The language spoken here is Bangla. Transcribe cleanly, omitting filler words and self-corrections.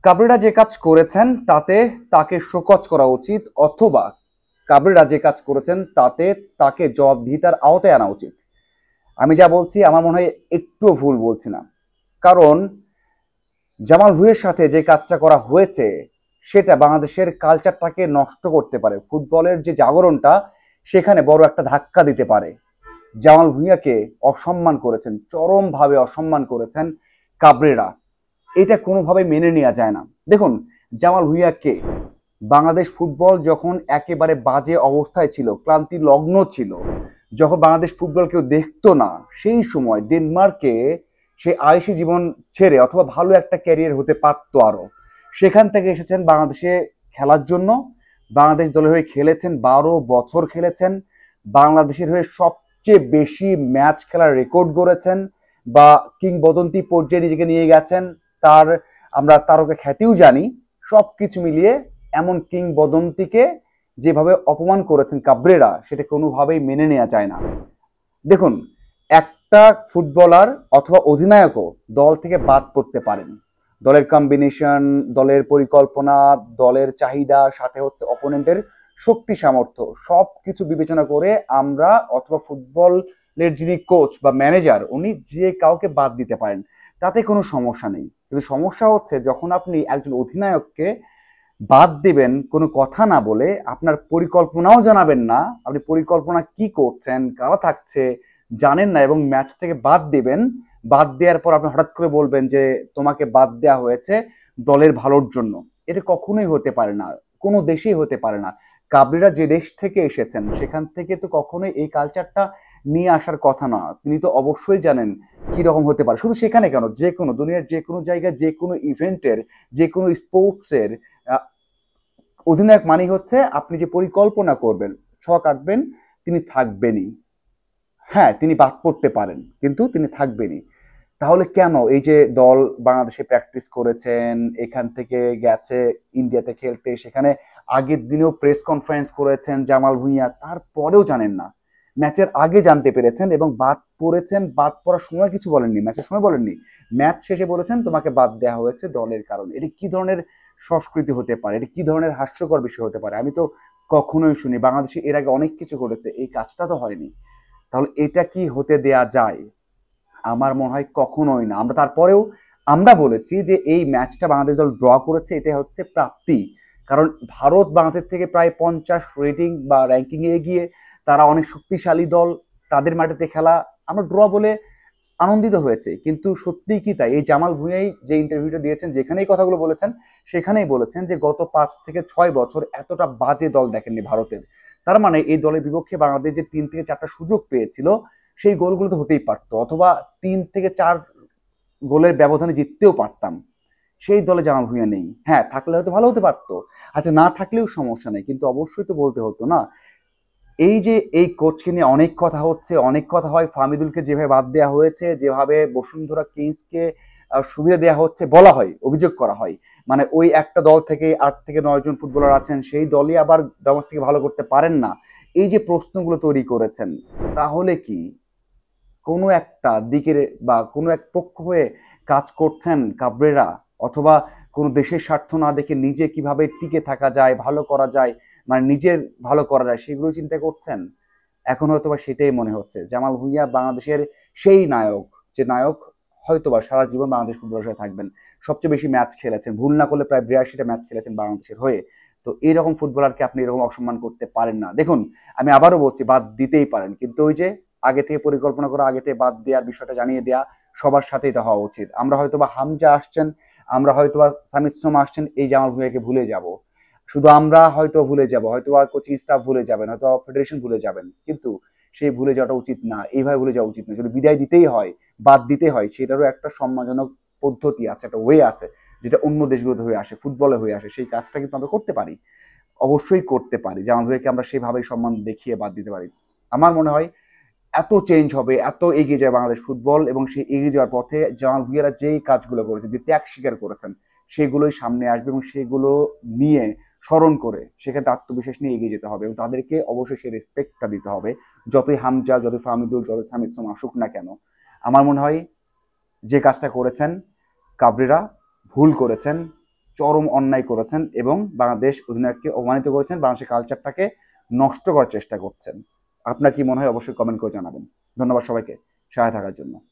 কাবরেরা যে কাজ করেছেন তাতে তাকে শোকজ করা উচিত, অথবা কাবরেরা যে কাজ করেছেন তাতে তাকে জবাবদিহিতার আওতায় আনা উচিত। আমি যা বলছি আমার মনে হয় একটুও ভুল বলছি না। কারণ জামাল ভুঁইয়ের সাথে যে কাজটা করা হয়েছে সেটা বাংলাদেশের কালচারটাকে নষ্ট করতে পারে, ফুটবলের যে জাগরণটা সেখানে বড় একটা ধাক্কা দিতে পারে। জামাল ভুঁইয়াকে অসম্মান করেছেন, চরমভাবে অসম্মান করেছেন কাবরেরা। এটা কোনোভাবে মেনে নেওয়া যায় না। দেখুন, জামাল ভুঁইয়াকে বাংলাদেশ ফুটবল যখন একেবারে বাজে অবস্থায় ছিল, ক্লান্তি লগ্ন ছিল, যখন বাংলাদেশ ফুটবল কেউ দেখতো না, সেই সময় ডেনমার্কে সে আইসি জীবন ছেড়ে অথবা ভালো একটা ক্যারিয়ার হতে পারতো আরো, সেখান থেকে এসেছেন বাংলাদেশে খেলার জন্য। বাংলাদেশ দলের হয়ে খেলেছেন, 12 বছর খেলেছেন, বাংলাদেশের হয়ে সবচেয়ে বেশি ম্যাচ খেলার রেকর্ড গড়েছেন, বা কিংবদন্তি পর্যায়ে নিজেকে নিয়ে গেছেন। তার আমরা তারকা খ্যাতিও জানি। সবকিছু মিলিয়ে এমন কিংবদন্তিকে যেভাবে অপমান করেছেন কাবরেরা, সেটা কোনোভাবেই মেনে নেওয়া যায় না। দেখুন, একটা ফুটবলার অথবা অধিনায়কও দল থেকে বাদ পড়তে পারেন। দলের কম্বিনেশন, দলের পরিকল্পনা, দলের চাহিদা, সাথে হচ্ছে অপোনেন্টের শক্তি সামর্থ্য, সব কিছু বিবেচনা করে আমরা অথবা ফুটবলের যিনি কোচ বা ম্যানেজার, উনি যে কাউকে বাদ দিতে পারেন, তাতে কোনো সমস্যা নেই। কিন্তু সমস্যা হচ্ছে যখন আপনি একজন অধিনায়ককে বাদ দিবেন কোনো কথা না বলে, আপনার পরিকল্পনাও জানাবেন না, আপনি পরিকল্পনা কি করছেন, কারা থাকছে জানেন না, এবং ম্যাচ থেকে বাদ দিবেন। বাদ দেওয়ার পর আপনি হঠাৎ করে বলবেন যে তোমাকে বাদ দেওয়া হয়েছে দলের ভালোর জন্য। এটা কখনোই হতে পারে না, কোনো দেশেই হতে পারে না। কাবরেরা যে দেশ থেকে এসেছেন সেখান থেকে তো কখনোই এই কালচারটা নিয়ে আসার কথা না। তিনি তো অবশ্যই জানেন কি রকম হতে পারে। শুধু সেখানে কেন, যে কোনো দুনিয়ার যে কোনো জায়গায়, যে কোনো ইভেন্টের, যে কোনো স্পোর্টসের অধিনায়ক মানেই হচ্ছে আপনি যে পরিকল্পনা করবেন, ছক আঁকবেন, তিনি থাকবেনই। হ্যাঁ, তিনি বাদ পড়তে পারেন কিন্তু তিনি থাকবেনই। তাহলে কেন এই যে দল বাংলাদেশে প্র্যাকটিস করেছেন, এখান থেকে গেছে ইন্ডিয়াতে খেলতে, সেখানে আগের দিনেও প্রেস কনফারেন্স করেছেন জামাল ভুঁইয়া, তারপরেও জানেন না? ম্যাচের আগে জানতে পেরেছেন এবং বাদ পড়েছেন, বাদ পড়ার সময় কিছু বলেননি, ম্যাচের সময় বলেননি, ম্যাচ শেষে বলেছেন তোমাকে বাদ দেওয়া হয়েছে দলের কারণে। এটা কি ধরনের সংস্কৃতি হতে পারে? এটা কি ধরনের হাস্যকর বিষয় হতে পারে? আমি তো কখনোই শুনি। বাংলাদেশে এর আগে অনেক কিছু ঘটেছে, এই কাজটা তো হয়নি। তাহলে এটা কি হতে দেয়া যায়? আমার মনে হয় কখনোই না। আমরা তারপরেও আমরা বলেছি যে এই ম্যাচটা বাংলাদেশ দল ড্র করেছে, এটা হচ্ছে প্রাপ্তি। কারণ ভারত বাংলাদেশ থেকে প্রায় 50 রেটিং বা র্যাঙ্কিং এ এগিয়ে, তারা অনেক শক্তিশালী দল, তাদের মাটিতে খেলা, আমরা ড্র বলে আনন্দিত হয়েছে। কিন্তু সত্যিই কি তাই? এই জামাল ভুঁইয়াই যে ইন্টারভিউটা দিয়েছেন, যেখানেই কথাগুলো বলেছেন, সেখানেই বলেছেন যে গত 5 থেকে 6 বছর এতটা বাজে দল দেখেননি ভারতের। তার মানে এই দলের বিপক্ষে বাংলাদেশ যে 3 থেকে 4টা সুযোগ পেয়েছিল, সেই গোলগুলো তো হতেই পারতো, অথবা 3 থেকে 4 গোলের ব্যবধানে জিততেও পারতাম। সেই দলে জামাল ভুঁইয়া নেই। হ্যাঁ, থাকলে হয়তো ভালো হতে পারতো। আচ্ছা, না থাকলেও সমস্যা নেই, কিন্তু অবশ্যই তো বলতে হতো না? এই যে এই কোচকে নিয়ে অনেক কথা হচ্ছে, অনেক কথা হয়, ফাহমিদুলকে যেভাবে বাদ দেওয়া হয়েছে, যেভাবে বসুন্ধরা কিংসকে সুবিধা দেওয়া হচ্ছে, বলা হয়, অভিযোগ করা হয়, মানে ওই একটা দল থেকে 8 থেকে 9 জন ফুটবলার আছেন, সেই দলই আবার ডোমেস্টিকে ভালো করতে পারেন না। এই যে প্রশ্নগুলো তৈরি করেছেন, তাহলে কি কোনো একটা দিকের বা কোনো এক পক্ষ হয়ে কাজ করছেন কাবরেরা, অথবা কোনো দেশের স্বার্থ না দেখে নিজে কিভাবে টিকে থাকা যায়, ভালো করা যায়, মানে নিজের ভালো করা যায়, সেগুলো চিন্তা করছেন? এখন হয়তোবা সেটাই মনে হচ্ছে। জামাল ভুঁইয়া বাংলাদেশের সেই নায়ক, যে নায়ক হয়তোবা সারা জীবন বাংলাদেশ ফুটবলের সাথে থাকবেন। সবচেয়ে বেশি ম্যাচ খেলেছেন, ভুল না করলে প্রায় 82টা ম্যাচ খেলেছেন বাংলাদেশের হয়ে। তো এরকম ফুটবলারকে আপনি এরকম অসম্মান করতে পারেন না। দেখুন, আমি আবারও বলছি, বাদ দিতেই পারেন, কিন্তু ওই যে আগে থেকে পরিকল্পনা করা, আগে থেকে বাদ দেওয়ার বিষয়টা জানিয়ে দেওয়া, সবার সাথে এটা হওয়া উচিত। আমরা হয়তোবা হামজা আসছেন, আমরা হয়তোবা সামিদ সোমা আসছেন, এই জামাল ভুঁইয়াকে ভুলে যাব। শুধু আমরা হয়তো ভুলে যাব, হয়তো কোচিং স্টাফ ভুলে যাবেন, হয়তো ফেডারেশন ভুলে যাবেন, কিন্তু সেই ভুলে যাওয়াটা উচিত না, এইভাবে ভুলে যাওয়া উচিত না। যদি বিদায় দিতেই হয়, বাদ দিতে হয়, সেটারও একটা সম্মানজনক পদ্ধতি আছে, একটা ওয়ে আছে, যেটা অন্য দেশগুলোতে হয়ে আসে, ফুটবলে হয়ে আসে। সেই কাজটা কিন্তু আমরা করতে পারি, অবশ্যই করতে পারি, যে আমাদেরকে আমরা সেভাবেই সম্মান দেখিয়ে বাদ দিতে পারি। আমার মনে হয় এত চেঞ্জ হবে, এত এগিয়ে যায় বাংলাদেশ ফুটবল, এবং সেই এগিয়ে যাওয়ার পথে জামাল ভুঁইয়ারা যেই কাজগুলো করেছে, যে ত্যাগ স্বীকার করেছেন, সেগুলোই সামনে আসবে, এবং সেগুলো নিয়ে স্মরণ করে সেক্ষেত্রে আত্মবিশ্বাস নিয়ে এগিয়ে যেতে হবে, এবং তাদেরকে অবশ্যই সেই রেসপেক্টটা দিতে হবে। যতই হামজা, যতই ফাহমিদুল, যতই সামিদ সোম আসুক না কেন, আমার মনে হয় যে কাজটা করেছেন কাবরেরা, ভুল করেছেন। চরম অন্যায় করেছেন এবং বাংলাদেশ অধিনায়ককে অপমানিত করেছেন, বাংলাদেশের কালচারটাকে নষ্ট করার চেষ্টা করছেন। আপনার কি মনে হয় অবশ্যই কমেন্ট করে জানাবেন। ধন্যবাদ সবাইকে সাথে থাকার জন্য।